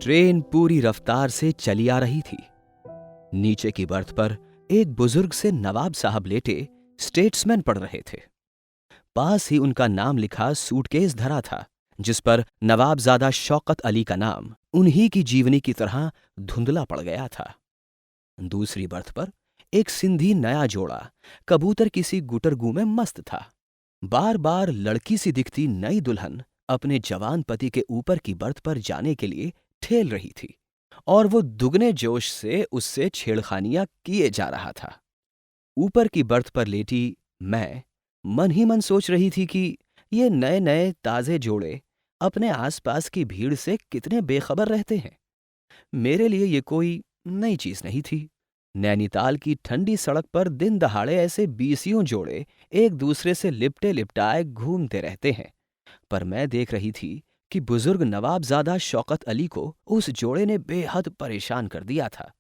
Train पूरी रफ्तार से चली आ रही थी। नीचे की बर्थ पर एक बुजुर्ग से नवाब साहब लेटे स्टेट्समैन पढ़ रहे थे। पास ही उनका नाम लिखा सूटकेस धरा था, जिस पर नवाबजादा शौकत अली का नाम उन्हीं की जीवनी की तरह धुंधला पड़ गया था। दूसरी बर्थ पर एक सिंधी नया जोड़ा कबूतर किसी गुटरगू में मस्त था। बार बार लड़की सी दिखती नई दुल्हन अपने जवान पति के ऊपर की बर्थ पर जाने के लिए ठेल रही थी, और वो दुगने जोश से उससे छेड़खानियां किए जा रहा था। ऊपर की बर्थ पर लेटी मैं मन ही मन सोच रही थी कि ये नए नए ताजे जोड़े अपने आसपास की भीड़ से कितने बेखबर रहते हैं। मेरे लिए ये कोई नई चीज नहीं थी। नैनीताल की ठंडी सड़क पर दिन दहाड़े ऐसे बीसियों जोड़े एक दूसरे से लिपटे लिपटाए घूमते रहते हैं, पर मैं देख रही थी कि बुजुर्ग नवाबजादा शौकत अली को उस जोड़े ने बेहद परेशान कर दिया था।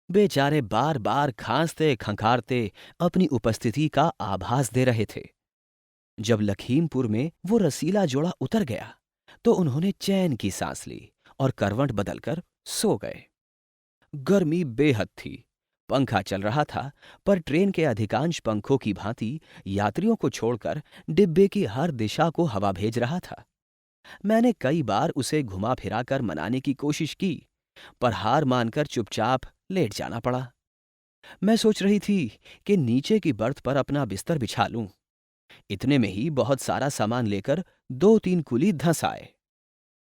बेचारे बार बार खांसते खंखारते अपनी उपस्थिति का आभास दे रहे थे। जब लखीमपुर में वो रसीला जोड़ा उतर गया तो उन्होंने चैन की सांस ली और करवट बदलकर सो गए। गर्मी बेहद थी। पंखा चल रहा था, पर ट्रेन के अधिकांश पंखों की भांति यात्रियों को छोड़कर डिब्बे की हर दिशा को हवा भेज रहा था। मैंने कई बार उसे घुमा फिराकर मनाने की कोशिश की, पर हार मानकर चुपचाप लेट जाना पड़ा। मैं सोच रही थी कि नीचे की बर्थ पर अपना बिस्तर बिछा लूं। इतने में ही बहुत सारा सामान लेकर दो तीन कुली धंस आए।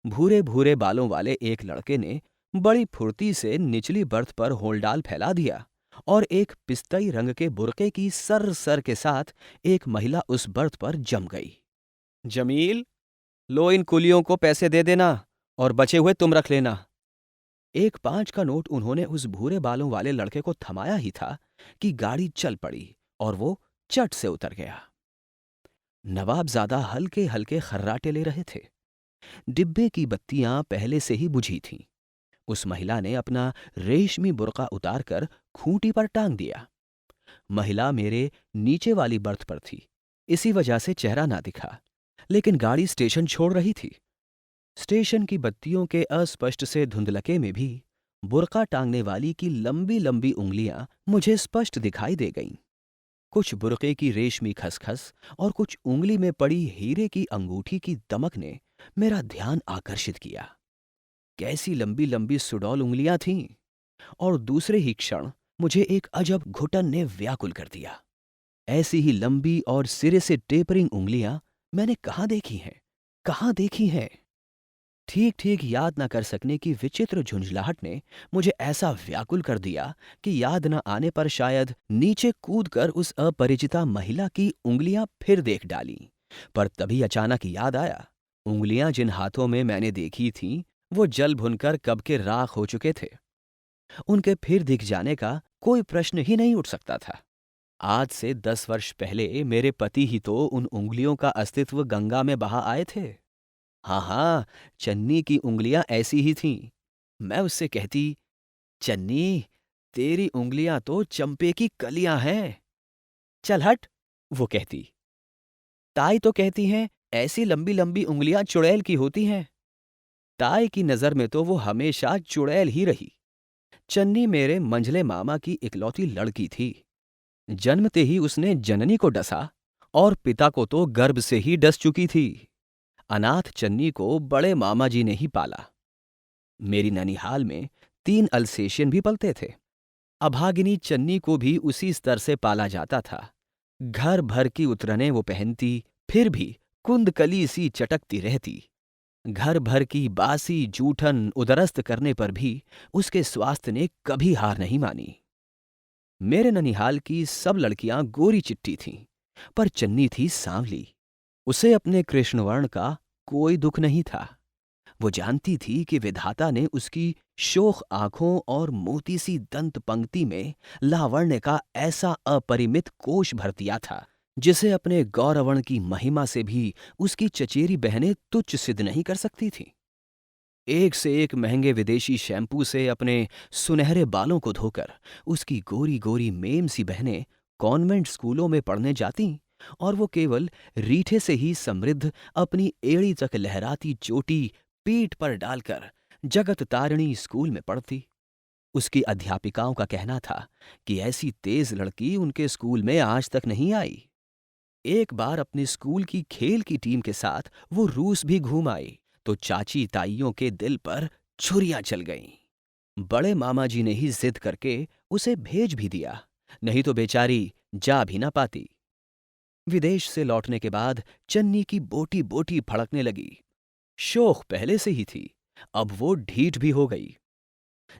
भूरे भूरे बालों वाले एक लड़के ने बड़ी फुर्ती से निचली बर्थ पर होलडाल फैला दिया, और एक पिस्तई रंग के बुर्के की सर सर के साथ एक महिला उस बर्थ पर जम गई। जमील, लो इन कुलियों को पैसे दे देना और बचे हुए तुम रख लेना। एक 5 का नोट उन्होंने उस भूरे बालों वाले लड़के को थमाया ही था कि गाड़ी चल पड़ी और वो चट से उतर गया। नवाबजादा हल्के हल्के खर्राटे ले रहे थे। डिब्बे की बत्तियां पहले से ही बुझी थीं। उस महिला ने अपना रेशमी बुर्का उतारकर खूंटी पर टांग दिया। महिला मेरे नीचे वाली बर्थ पर थी, इसी वजह से चेहरा ना दिखा, लेकिन गाड़ी स्टेशन छोड़ रही थी। स्टेशन की बत्तियों के अस्पष्ट से धुंधलके में भी बुर्का टांगने वाली की लंबी लंबी उंगलियां मुझे स्पष्ट दिखाई दे गईं। कुछ बुर्के की रेशमी खसखस और कुछ उंगली में पड़ी हीरे की अंगूठी की दमक ने मेरा ध्यान आकर्षित किया। कैसी लंबी लंबी सुडौल उंगलियां थीं, और दूसरे ही क्षण मुझे एक अजब घुटन ने व्याकुल कर दिया। ऐसी ही लंबी और सिरे से टेपरिंग उंगलियां मैंने कहाँ देखी हैं? ठीक ठीक याद न कर सकने की विचित्र झुंझलाहट ने मुझे ऐसा व्याकुल कर दिया कि याद न आने पर शायद नीचे कूदकर उस अपरिचिता महिला की उंगलियां फिर देख डालीं। पर तभी अचानक याद आया, उंगलियां जिन हाथों में मैंने देखी थीं वो जल भुनकर कब के राख हो चुके थे। उनके फिर दिख जाने का कोई प्रश्न ही नहीं उठ सकता था। आज से 10 वर्ष पहले मेरे पति ही तो उन उंगलियों का अस्तित्व गंगा में बहा आए थे। हाँ हाँ, चन्नी की उंगलियां ऐसी ही थीं। मैं उससे कहती, चन्नी, तेरी उंगलियां तो चंपे की कलियां हैं। चल हट, वो कहती। ताई तो कहती हैं ऐसी लंबी लंबी उंगलियां चुड़ैल की होती हैं। ताई की नजर में तो वो हमेशा चुड़ैल ही रही। चन्नी मेरे मंझले मामा की इकलौती लड़की थी। जन्मते ही उसने जननी को डसा, और पिता को तो गर्भ से ही डस चुकी थी। अनाथ चन्नी को बड़े मामा जी ने ही पाला। मेरी ननिहाल में 3 अल्सेशियन भी पलते थे। अभागिनी चन्नी को भी उसी स्तर से पाला जाता था। घर भर की उतरने वो पहनती, फिर भी कुंदकली सी चटकती रहती। घर भर की बासी जूठन उदरस्त करने पर भी उसके स्वास्थ्य ने कभी हार नहीं मानी। मेरे ननिहाल की सब लड़कियां गोरी चिट्टी थीं, पर चन्नी थी सांवली। उसे अपने कृष्णवर्ण का कोई दुख नहीं था। वो जानती थी कि विधाता ने उसकी शोख आंखों और मोती सी दंत पंक्ति में लावण्य का ऐसा अपरिमित कोश भर दिया था, जिसे अपने गौरवर्ण की महिमा से भी उसकी चचेरी बहनें तुच्छ सिद्ध नहीं कर सकती थीं। एक से एक महंगे विदेशी शैम्पू से अपने सुनहरे बालों को धोकर उसकी गोरी गोरी मेम सी बहनें कॉन्वेंट स्कूलों में पढ़ने जातीं, और वो केवल रीठे से ही समृद्ध अपनी एड़ी तक लहराती चोटी पीठ पर डालकर जगत तारिणी स्कूल में पढ़ती। उसकी अध्यापिकाओं का कहना था कि ऐसी तेज लड़की उनके स्कूल में आज तक नहीं आई। एक बार अपने स्कूल की खेल की टीम के साथ वो रूस भी घूम आई तो चाची ताइयों के दिल पर छुरियां चल गईं। बड़े मामा जी ने ही जिद करके उसे भेज भी दिया, नहीं तो बेचारी जा भी ना पाती। विदेश से लौटने के बाद चन्नी की बोटी बोटी फड़कने लगी। शोख पहले से ही थी, अब वो ढीठ भी हो गई।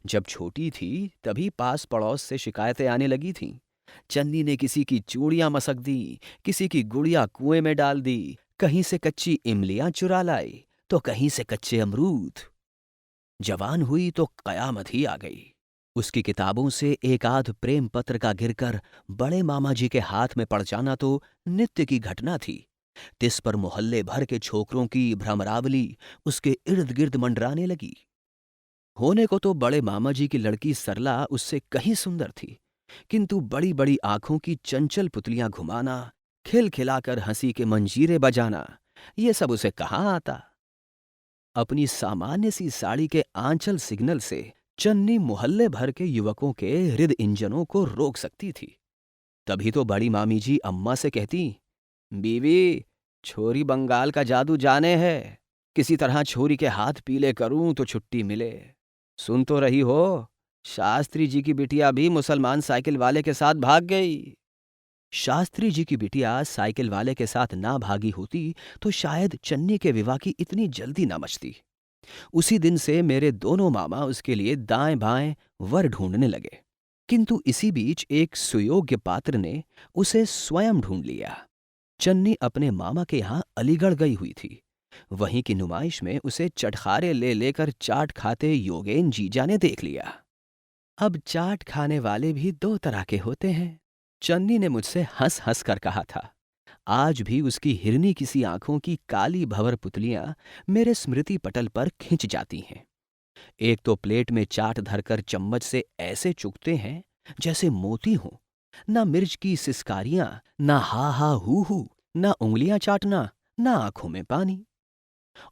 जब छोटी थी तभी पास पड़ोस से शिकायतें आने लगी थीं। चन्नी ने किसी की चूड़ियां मसक दी, किसी की गुड़िया कुएं में डाल दी, कहीं से कच्ची इमलियां चुरा लाई तो कहीं से कच्चे अमरूद। जवान हुई तो कयामत ही आ गई। उसकी किताबों से एक आध प्रेम पत्र का गिरकर बड़े मामा जी के हाथ में पड़ जाना तो नित्य की घटना थी। तिस पर मोहल्ले भर के छोकरों की भ्रमरावली उसके इर्द गिर्द मंडराने लगी। होने को तो बड़े मामा जी की लड़की सरला उससे कहीं सुंदर थी, किंतु बड़ी बड़ी आंखों की चंचल पुतलियां घुमाना, खिलखिलाकर हंसी के मंजीरे बजाना, ये सब उसे कहाँ आता। अपनी सामान्य सी साड़ी के आंचल सिग्नल से चन्नी मोहल्ले भर के युवकों के हृदय इंजनों को रोक सकती थी। तभी तो बड़ी मामी जी अम्मा से कहती, बीवी, छोरी बंगाल का जादू जाने है, किसी तरह छोरी के हाथ पीले करूं तो छुट्टी मिले। सुन तो रही हो, शास्त्री जी की बिटिया भी मुसलमान साइकिल वाले के साथ भाग गई। शास्त्री जी की बिटिया साइकिल वाले के साथ ना भागी होती तो शायद चन्नी के विवाह की इतनी जल्दी ना मचती। उसी दिन से मेरे दोनों मामा उसके लिए दाएं बाएं वर ढूंढने लगे, किंतु इसी बीच एक सुयोग्य पात्र ने उसे स्वयं ढूंढ लिया। चन्नी अपने मामा के यहां अलीगढ़ गई हुई थी। वहीं की नुमाइश में उसे चटखारे ले लेकर चाट खाते योगेन जीजा ने देख लिया। अब चाट खाने वाले भी दो तरह के होते हैं, चन्नी ने मुझसे हंस हंस कर कहा था। आज भी उसकी हिरनी किसी आंखों की काली भंवर पुतलियां मेरे स्मृति पटल पर खिंच जाती हैं। एक तो प्लेट में चाट धरकर चम्मच से ऐसे चुगते हैं जैसे मोती हों, ना मिर्च की सिसकारियां, ना हा हा हू, ना उंगलियां चाटना, ना आंखों में पानी।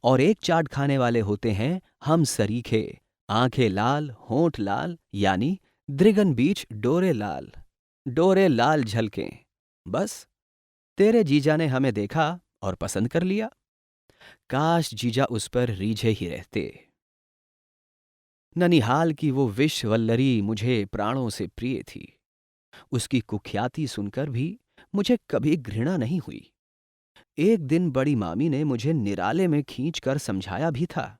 और एक चाट खाने वाले होते हैं हम सरीखे, आंखें लाल होंठ लाल, यानी द्रिगन बीच डोरे लाल झलकें। बस तेरे जीजा ने हमें देखा और पसंद कर लिया। काश जीजा उस पर रीझे ही रहते। ननिहाल की वो विश्ववल्लरी मुझे प्राणों से प्रिय थी। उसकी कुख्याति सुनकर भी मुझे कभी घृणा नहीं हुई। एक दिन बड़ी मामी ने मुझे निराले में खींचकर समझाया भी था,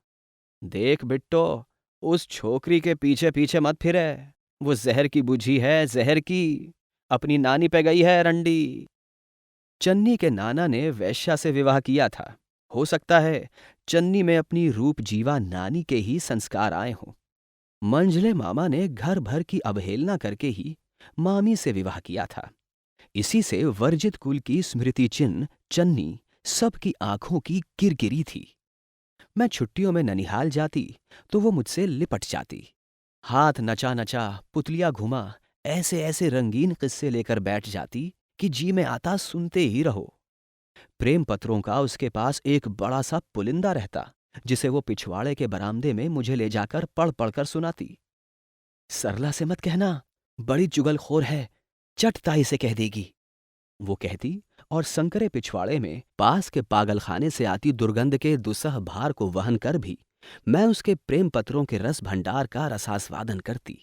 देख बिट्टो, उस छोकरी के पीछे पीछे मत फिरे, वो जहर की बुझी है, जहर की, अपनी नानी पे गई है रंडी। चन्नी के नाना ने वैश्या से विवाह किया था। हो सकता है चन्नी में अपनी रूप जीवा नानी के ही संस्कार आए हों। मंझले मामा ने घर भर की अवहेलना करके ही मामी से विवाह किया था। इसी से वर्जित कुल की स्मृति चिन्ह चन्नी सबकी आंखों की किरकिरी थी। मैं छुट्टियों में ननिहाल जाती तो वो मुझसे लिपट जाती, हाथ नचा नचा पुतलियां घुमा ऐसे ऐसे रंगीन किस्से लेकर बैठ जाती कि जी में आता सुनते ही रहो। प्रेम पत्रों का उसके पास एक बड़ा सा पुलिंदा रहता, जिसे वो पिछवाड़े के बरामदे में मुझे ले जाकर पढ़ पढ़कर सुनाती। सरला से मत कहना, बड़ी चुगलखोर है, चट ताई से कह देगी, वो कहती, और संकरे पिछवाड़े में पास के पागलखाने से आती दुर्गंध के दुसह भार को वहन कर भी मैं उसके प्रेम पत्रों के रस भंडार का रसास्वादन करती।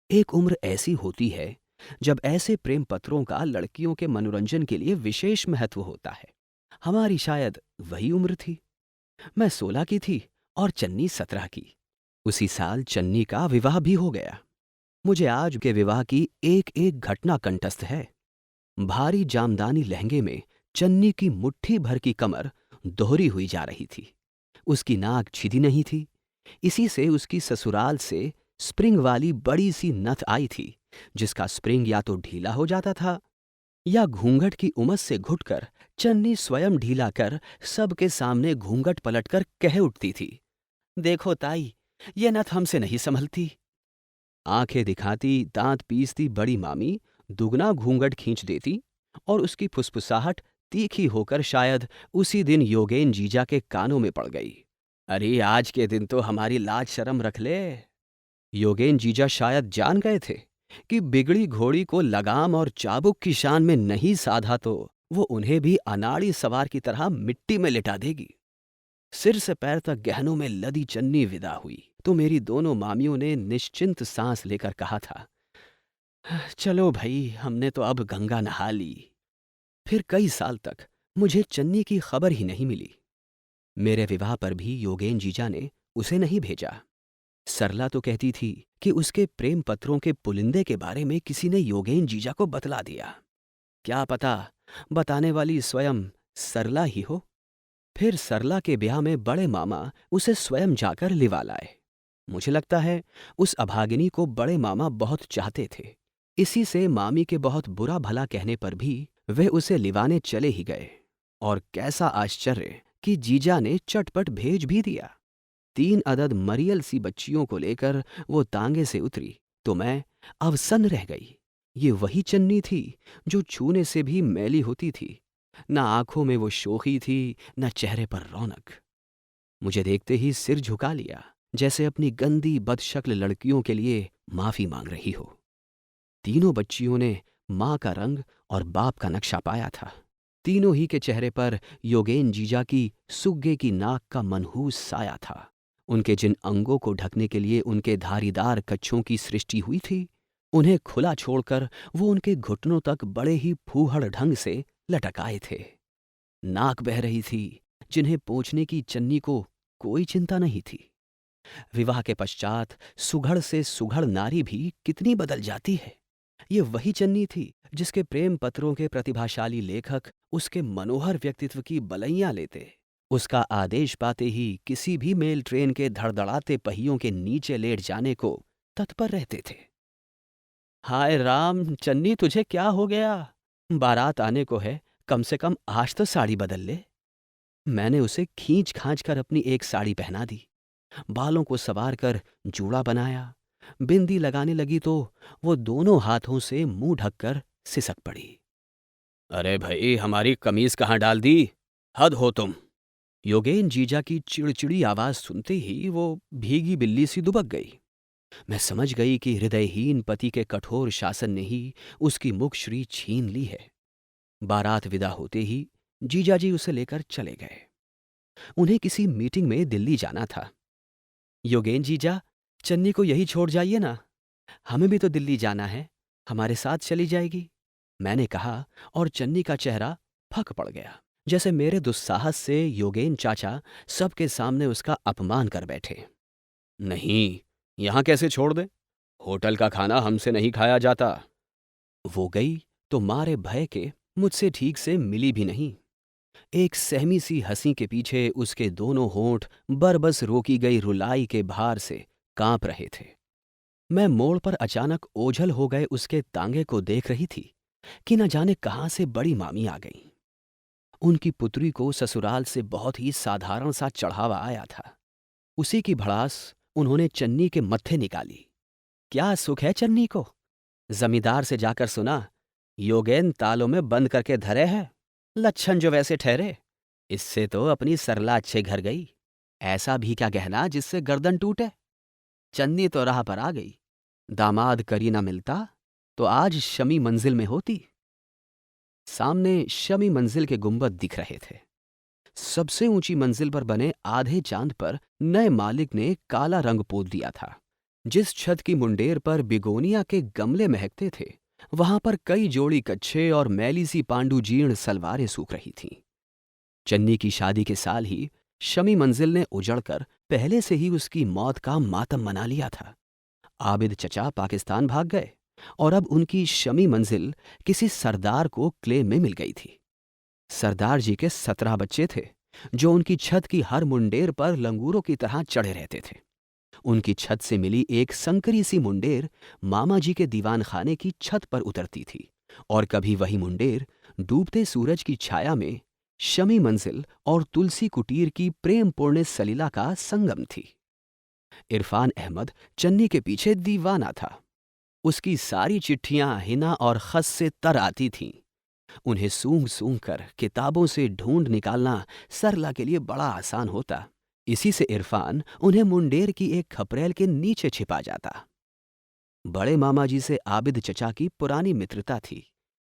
एक उम्र ऐसी होती है जब ऐसे प्रेम पत्रों का लड़कियों के मनोरंजन के लिए विशेष महत्व होता है। हमारी शायद वही उम्र थी। मैं 16 की थी और चन्नी 17 की। उसी साल चन्नी का विवाह भी हो गया। मुझे आज के विवाह की एक एक घटना कंठस्थ है। भारी जामदानी लहंगे में चन्नी की मुट्ठी भर की कमर दोहरी हुई जा रही थी। उसकी नाक छिदी नहीं थी। इसी से उसकी ससुराल से स्प्रिंग वाली बड़ी सी नथ आई थी, जिसका स्प्रिंग या तो ढीला हो जाता था या घूंघट की उमस से घुटकर चन्नी स्वयं ढीला कर सबके सामने घूंघट पलटकर कह उठती थी, देखो ताई, ये नथ हमसे नहीं संभलती। आंखें दिखाती, दांत पीसती बड़ी मामी दुगना घूंघट खींच देती और उसकी फुसफुसाहट तीखी होकर शायद उसी दिन योगेन जीजा के कानों में पड़ गई। अरे आज के दिन तो हमारी लाज शर्म रख ले। योगेन जीजा शायद जान गए थे कि बिगड़ी घोड़ी को लगाम और चाबुक की शान में नहीं साधा तो वो उन्हें भी अनाड़ी सवार की तरह मिट्टी में लिटा देगी। सिर से पैर तक गहनों में लदी चन्नी विदा हुई तो मेरी दोनों मामियों ने निश्चिंत सांस लेकर कहा था, चलो भाई, हमने तो अब गंगा नहा ली। फिर कई साल तक मुझे चन्नी की खबर ही नहीं मिली। मेरे विवाह पर भी योगेन जीजा ने उसे नहीं भेजा। सरला तो कहती थी कि उसके प्रेम पत्रों के पुलिंदे के बारे में किसी ने योगेन जीजा को बतला दिया। क्या पता बताने वाली स्वयं सरला ही हो। फिर सरला के ब्याह में बड़े मामा उसे स्वयं जाकर लिवा लाए। मुझे लगता है उस अभागिनी को बड़े मामा बहुत चाहते थे। इसी से मामी के बहुत बुरा भला कहने पर भी वे उसे लिवाने चले ही गए। और कैसा आश्चर्य कि जीजा ने चटपट भेज भी दिया। 3 अदद मरियल सी बच्चियों को लेकर वो तांगे से उतरी तो मैं अवसन्न रह गई। ये वही चन्नी थी जो छूने से भी मैली होती थी। न आंखों में वो शोखी थी, न चेहरे पर रौनक। मुझे देखते ही सिर झुका लिया, जैसे अपनी गंदी बदशक्ल लड़कियों के लिए माफी मांग रही हो। तीनों बच्चियों ने मां का रंग और बाप का नक्शा पाया था। तीनों ही के चेहरे पर योगेन जीजा की सुग्गे की नाक का मनहूस साया था। उनके जिन अंगों को ढकने के लिए उनके धारीदार कच्छों की सृष्टि हुई थी, उन्हें खुला छोड़कर वो उनके घुटनों तक बड़े ही फूहड़ ढंग से लटकाए थे। नाक बह रही थी, जिन्हें पोंछने की चन्नी को कोई चिंता नहीं थी। विवाह के पश्चात सुघड़ से सुघड़ नारी भी कितनी बदल जाती है। ये वही चन्नी थी जिसके प्रेम पत्रों के प्रतिभाशाली लेखक उसके मनोहर व्यक्तित्व की बलैयां लेते, उसका आदेश पाते ही किसी भी मेल ट्रेन के धड़धड़ाते पहियों के नीचे लेट जाने को तत्पर रहते थे। हाय राम चन्नी, तुझे क्या हो गया? बारात आने को है, कम से कम आज तो साड़ी बदल ले। मैंने उसे खींच खांच कर अपनी एक साड़ी पहना दी, बालों को संवार कर जूड़ा बनाया। बिंदी लगाने लगी तो वो दोनों हाथों से मुंह ढककर सिसक पड़ी। अरे भाई, हमारी कमीज कहाँ डाल दी? हद हो तुम। योगेन जीजा की चिड़चिड़ी आवाज सुनते ही वो भीगी बिल्ली सी दुबक गई। मैं समझ गई कि हृदयहीन पति के कठोर शासन ने ही उसकी मुखश्री छीन ली है। बारात विदा होते ही जीजाजी उसे लेकर चले गए। उन्हें किसी मीटिंग में दिल्ली जाना था। योगेन जीजा, चन्नी को यही छोड़ जाइए ना, हमें भी तो दिल्ली जाना है, हमारे साथ चली जाएगी, मैंने कहा। और चन्नी का चेहरा फक पड़ गया, जैसे मेरे दुस्साहस से योगेन चाचा सबके सामने उसका अपमान कर बैठे। नहीं, यहां कैसे छोड़ दे? होटल का खाना हमसे नहीं खाया जाता। वो गई तो मारे भय के मुझसे ठीक से मिली भी नहीं। एक सहमी सी हंसी के पीछे उसके दोनों होंठ बरबस रोकी गई रुलाई के भार से कांप रहे थे। मैं मोड़ पर अचानक ओझल हो गए उसके तांगे को देख रही थी कि न जाने कहां से बड़ी मामी आ गई। उनकी पुत्री को ससुराल से बहुत ही साधारण सा चढ़ावा आया था। उसी की भड़ास उन्होंने चन्नी के मत्थे निकाली। क्या सुख है चन्नी को? जमींदार से जाकर सुना, योगेन तालों में बंद करके धरे है। लच्छन जो वैसे ठहरे, इससे तो अपनी सरला अच्छे घर गई। ऐसा भी क्या गहना जिससे गर्दन टूटे? चन्नी तो राह पर आ गई। दामाद करी ना मिलता तो आज शमी मंजिल में होती। सामने शमी मंजिल के गुंबद दिख रहे थे। सबसे ऊंची मंजिल पर बने आधे चांद पर नए मालिक ने काला रंग पोत दिया था। जिस छत की मुंडेर पर बिगोनिया के गमले महकते थे, वहां पर कई जोड़ी कच्छे और मैली सी पांडु जीर्ण सलवारें सूख रही थीं। चन्नी की शादी के साल ही शमी मंजिल ने उजड़कर पहले से ही उसकी मौत का मातम मना लिया था। आबिद चचा पाकिस्तान भाग गए और अब उनकी शमी मंजिल किसी सरदार को क्लेम में मिल गई थी। सरदार जी के 17 बच्चे थे, जो उनकी छत की हर मुंडेर पर लंगूरों की तरह चढ़े रहते थे। उनकी छत से मिली एक संकरी सी मुंडेर मामा जी के दीवान खाने की छत पर उतरती थी, और कभी वही मुंडेर डूबते सूरज की छाया में शमी मंजिल और तुलसी कुटीर की प्रेमपूर्ण सलीला का संगम थी। इरफान अहमद चन्नी के पीछे दीवाना था। उसकी सारी चिट्ठियां हिना और खस से तर आती थीं। उन्हें सूंघ सूंघ कर किताबों से ढूंढ निकालना सरला के लिए बड़ा आसान होता। इसी से इरफान उन्हें मुंडेर की एक खपरेल के नीचे छिपा जाता। बड़े मामा जी से आबिद चचा की पुरानी मित्रता थी।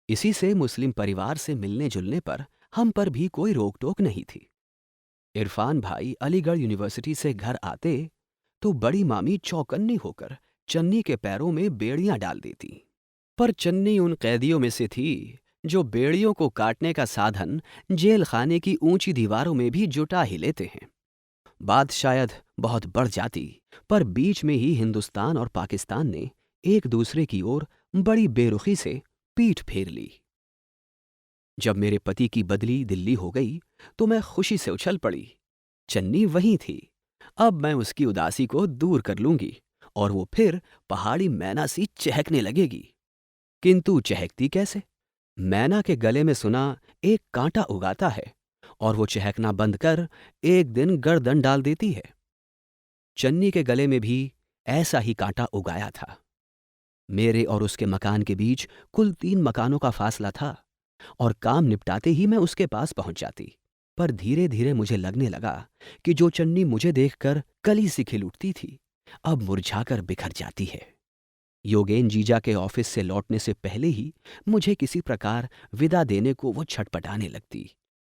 इसी से मुस्लिम परिवार से मिलने जुलने पर हम पर भी कोई रोक टोक नहीं थी। इरफान भाई अलीगढ़ यूनिवर्सिटी से घर आते तो बड़ी मामी चौकन्नी होकर चन्नी के पैरों में बेड़ियां डाल देती। पर चन्नी उन कैदियों में से थी जो बेड़ियों को काटने का साधन जेल खाने की ऊंची दीवारों में भी जुटा ही लेते हैं। बात शायद बहुत बढ़ जाती, पर बीच में ही हिंदुस्तान और पाकिस्तान ने एक दूसरे की ओर बड़ी बेरुखी से पीठ फेर ली। जब मेरे पति की बदली दिल्ली हो गई तो मैं खुशी से उछल पड़ी। चन्नी वहीं थी। अब मैं उसकी उदासी को दूर कर लूंगी और वो फिर पहाड़ी मैना सी चहकने लगेगी। किंतु चहकती कैसे? मैना के गले में सुना एक कांटा उगाता है और वो चहकना बंद कर एक दिन गर्दन डाल देती है। चन्नी के गले में भी ऐसा ही कांटा उगाया था। मेरे और उसके मकान के बीच कुल 3 मकानों का फासला था और काम निपटाते ही मैं उसके पास पहुंच जाती। पर धीरे धीरे मुझे लगने लगा कि जो चन्नी मुझे देखकर कली सी खिल उठती थी, अब मुरझाकर बिखर जाती है। योगेन जीजा के ऑफिस से लौटने से पहले ही मुझे किसी प्रकार विदा देने को वो छटपटाने लगती।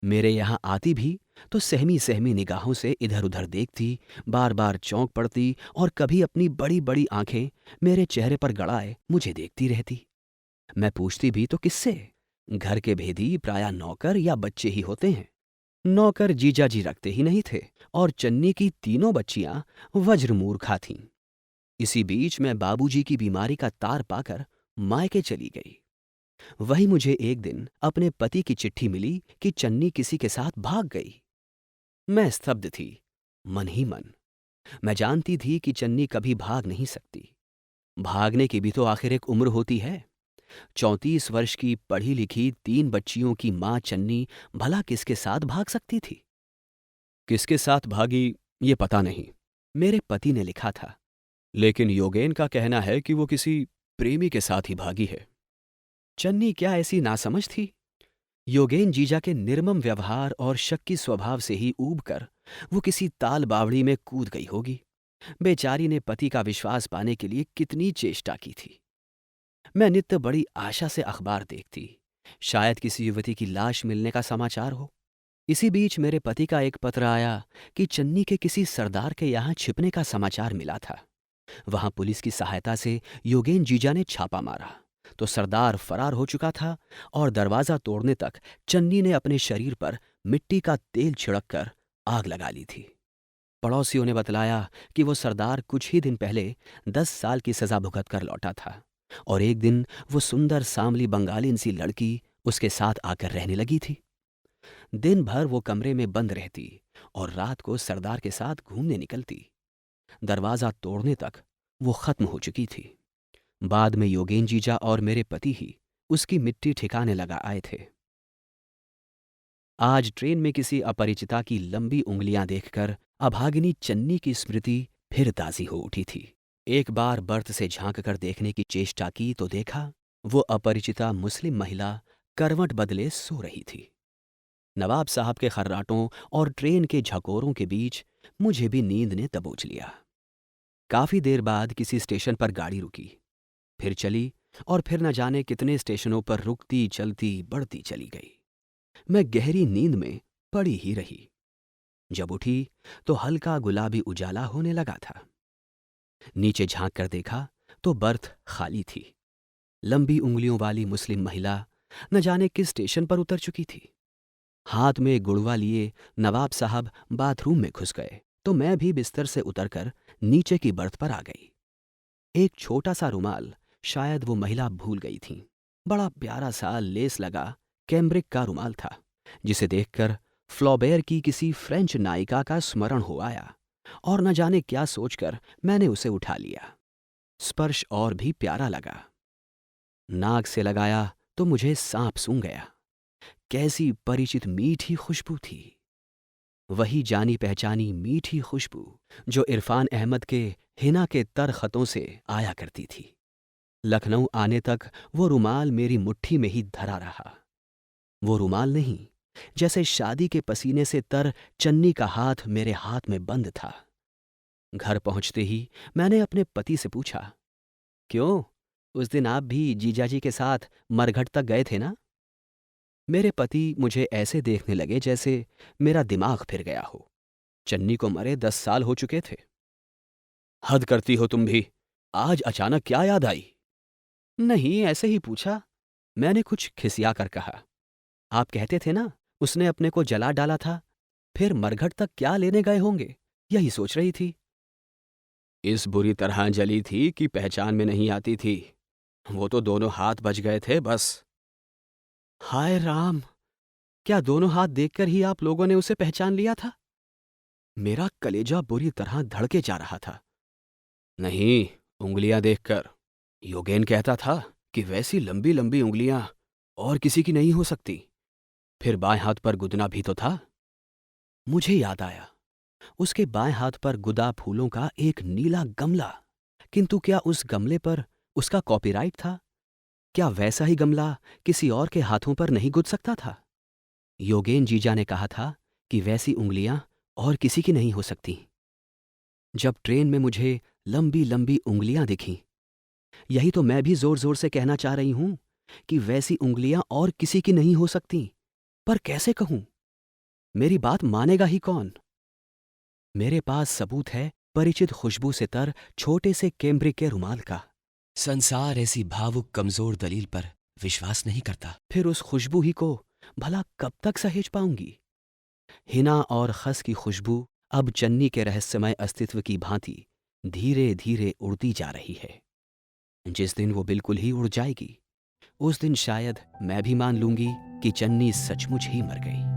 मेरे यहाँ आती भी तो सहमी सहमी निगाहों से इधर उधर देखती, बार बार चौंक पड़ती और कभी अपनी बड़ी बड़ी आंखें मेरे चेहरे पर गड़ाए मुझे देखती रहती। मैं पूछती भी तो किससे? घर के भेदी प्रायः नौकर या बच्चे ही होते हैं। नौकर जीजा जी रखते ही नहीं थे और चन्नी की तीनों बच्चियां वज्रमूर्खा थीं। इसी बीच मैं बाबूजी की बीमारी का तार पाकर मायके चली गई। वही मुझे एक दिन अपने पति की चिट्ठी मिली कि चन्नी किसी के साथ भाग गई। मैं स्तब्ध थी, मन ही मन। मैं जानती थी कि चन्नी कभी भाग नहीं सकती। भागने की भी तो आखिर एक उम्र होती है। 34 वर्ष की पढ़ी लिखी 3 बच्चियों की मां चन्नी भला किसके साथ भाग सकती थी? किसके साथ भागी ये पता नहीं। मेरे पति ने लिखा था, लेकिन योगेन का कहना है कि वो किसी प्रेमी के साथ ही भागी है। चन्नी क्या ऐसी नासमझ थी? योगेन जीजा के निर्मम व्यवहार और शक्की स्वभाव से ही ऊब कर वो किसी ताल बावड़ी में कूद गई होगी। बेचारी ने पति का विश्वास पाने के लिए कितनी चेष्टा की थी। मैं नित्य बड़ी आशा से अखबार देखती, शायद किसी युवती की लाश मिलने का समाचार हो। इसी बीच मेरे पति का एक पत्र आया कि चन्नी के किसी सरदार के यहाँ छिपने का समाचार मिला था। वहां पुलिस की सहायता से योगेन जीजा ने छापा मारा तो सरदार फरार हो चुका था और दरवाजा तोड़ने तक चन्नी ने अपने शरीर पर मिट्टी का तेल छिड़क कर आग लगा ली थी। पड़ोसियों ने बतलाया कि वो सरदार कुछ ही दिन पहले 10 साल की सजा भुगत कर लौटा था और एक दिन वो सुंदर सांवली बंगालीन सी लड़की उसके साथ आकर रहने लगी थी। दिन भर वो कमरे में बंद रहती और रात को सरदार के साथ घूमने निकलती। दरवाजा तोड़ने तक वो खत्म हो चुकी थी। बाद में योगेन जीजा और मेरे पति ही उसकी मिट्टी ठिकाने लगा आए थे। आज ट्रेन में किसी अपरिचिता की लंबी उंगलियां देखकर अभागिनी चन्नी की स्मृति फिर ताज़ी हो उठी थी। एक बार बर्थ से झांक कर देखने की चेष्टा की तो देखा वो अपरिचिता मुस्लिम महिला करवट बदले सो रही थी। नवाब साहब के खर्राटों और ट्रेन के झकोरों के बीच मुझे भी नींद ने दबोच लिया। काफी देर बाद किसी स्टेशन पर गाड़ी रुकी, फिर चली और फिर न जाने कितने स्टेशनों पर रुकती चलती बढ़ती चली गई। मैं गहरी नींद में पड़ी ही रही। जब उठी तो हल्का गुलाबी उजाला होने लगा था। नीचे झांक कर देखा तो बर्थ खाली थी। लंबी उंगलियों वाली मुस्लिम महिला न जाने किस स्टेशन पर उतर चुकी थी। हाथ में गुड़वा लिए नवाब साहब बाथरूम में घुस गए तो मैं भी बिस्तर से उतरकर नीचे की बर्थ पर आ गई। एक छोटा सा रुमाल शायद वो महिला भूल गई थीं। बड़ा प्यारा सा लेस लगा कैम्ब्रिक का रुमाल था, जिसे देखकर फ्लॉबेर की किसी फ्रेंच नायिका का स्मरण हो आया और न जाने क्या सोचकर मैंने उसे उठा लिया। स्पर्श और भी प्यारा लगा। नाक से लगाया तो मुझे सांप सूंघ गया। कैसी परिचित मीठी खुशबू थी। वही जानी पहचानी मीठी खुशबू जो इरफान अहमद के हिना के तर खतों से आया करती थी। लखनऊ आने तक वो रुमाल मेरी मुट्ठी में ही धरा रहा। वो रुमाल नहीं, जैसे शादी के पसीने से तर चन्नी का हाथ मेरे हाथ में बंद था। घर पहुंचते ही मैंने अपने पति से पूछा, क्यों, उस दिन आप भी जीजाजी के साथ मरघट तक गए थे ना? मेरे पति मुझे ऐसे देखने लगे जैसे मेरा दिमाग फिर गया हो। चन्नी को मरे 10 साल हो चुके थे। हद करती हो तुम भी, आज अचानक क्या याद आई? नहीं, ऐसे ही पूछा, मैंने कुछ खिसिया कर कहा। आप कहते थे ना उसने अपने को जला डाला था, फिर मरघट तक क्या लेने गए होंगे, यही सोच रही थी। इस बुरी तरह जली थी कि पहचान में नहीं आती थी। वो तो दोनों हाथ बच गए थे बस। हाय राम, क्या दोनों हाथ देखकर ही आप लोगों ने उसे पहचान लिया था? मेरा कलेजा बुरी तरह धड़के जा रहा था। नहीं, उंगलियां देखकर। योगेन कहता था कि वैसी लंबी लंबी उंगलियां और किसी की नहीं हो सकती। फिर बाएं हाथ पर गुदना भी तो था। मुझे याद आया, उसके बाएं हाथ पर गुदा फूलों का एक नीला गमला। किंतु क्या उस गमले पर उसका कॉपीराइट था? क्या वैसा ही गमला किसी और के हाथों पर नहीं गुद सकता था? योगेन जीजा ने कहा था कि वैसी उंगलियां और किसी की नहीं हो सकती। जब ट्रेन में मुझे लंबी लंबी उंगलियां दिखीं, यही तो मैं भी जोर जोर से कहना चाह रही हूं कि वैसी उंगलियां और किसी की नहीं हो सकती। पर कैसे कहूं? मेरी बात मानेगा ही कौन? मेरे पास सबूत है परिचित खुशबू से तर छोटे से कैम्ब्रिक के रुमाल का। संसार ऐसी भावुक कमजोर दलील पर विश्वास नहीं करता। फिर उस खुशबू ही को भला कब तक सहेज पाऊंगी? हिना और खस की खुशबू अब चन्नी के रहस्यमय अस्तित्व की भांति धीरे धीरे उड़ती जा रही है। जिस दिन वो बिल्कुल ही उड़ जाएगी, उस दिन शायद मैं भी मान लूंगी कि चन्नी सचमुच ही मर गई।